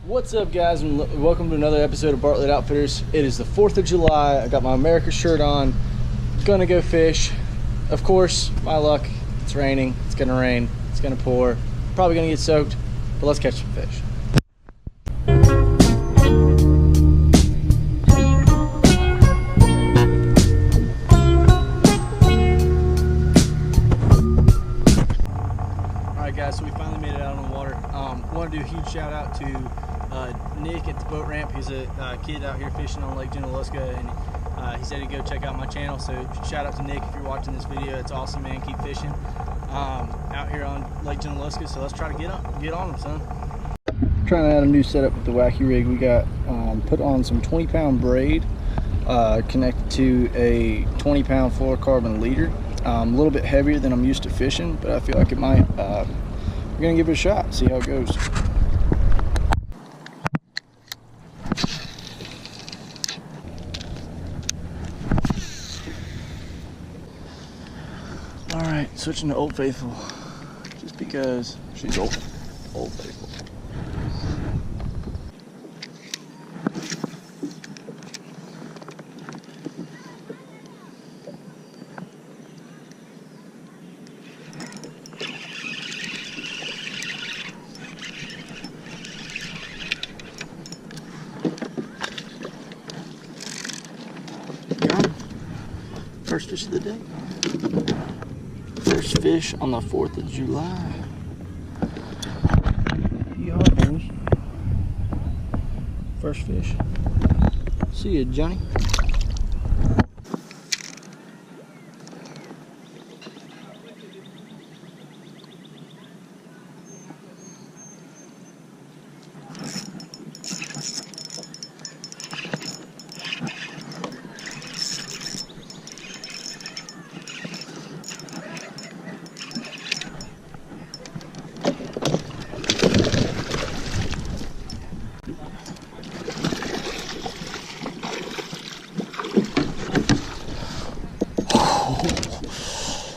What's up, guys, and welcome to another episode of Bartlett Outfitters. It is the 4th of July. I got my America shirt on. Gonna go fish. Of course, my luck, it's raining. It's gonna rain. It's gonna pour. Probably gonna get soaked, but let's catch some fish. Alright guys, so we finally made it out on the water. Want to do a huge shout out to Nick at the boat ramp. He's a kid out here fishing on Lake Junaluska, and he said he'd go check out my channel. So shout out to Nick if you're watching this video. It's awesome, man. Keep fishing out here on Lake Junaluska. So let's try to get on them, son. Trying to add a new setup with the wacky rig. We got put on some 20-pound braid connected to a 20-pound fluorocarbon leader. A little bit heavier than I'm used to fishing, but I feel like it might. We're gonna give it a shot, see how it goes. All right, switching to Old Faithful, just because she's Old Faithful. First fish of the day. First fish on the 4th of July. Yeehaw, boys. First fish. See ya, Johnny.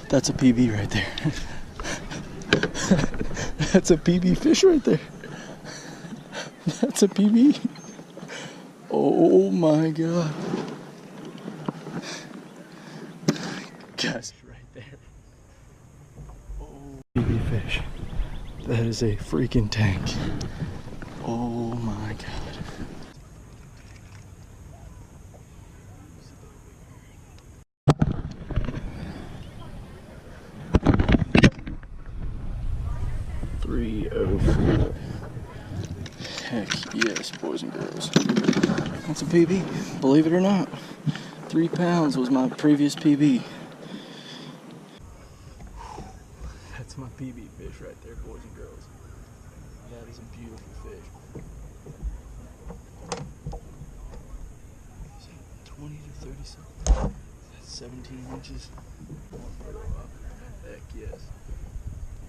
That's a PB right there. That's a PB fish right there. That's a PB. Oh my God. Guys, right there. Oh, PB fish. That is a freaking tank. Oh my God. Heck yes, boys and girls. That's a PB, believe it or not. 3 pounds was my previous PB. That's my PB fish right there, boys and girls. That is a beautiful fish. 20 to 30 something. That's 17 inches. Heck yes.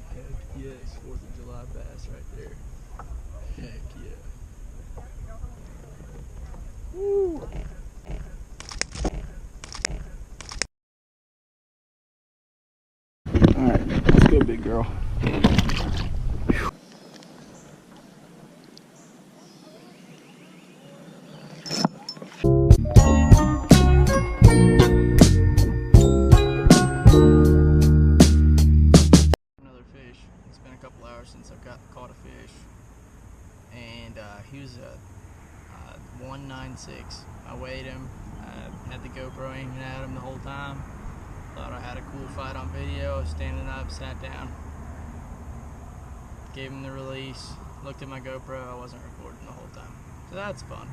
Heck yes, 4th of July bass right there. Heck yeah. Woo! Alright, let's go, big girl. Since I've caught a fish, and he was a 196. I weighed him, had the GoPro aiming at him the whole time. Thought I had a cool fight on video. I was standing up, sat down, gave him the release, looked at my GoPro. I wasn't recording the whole time, so that's fun.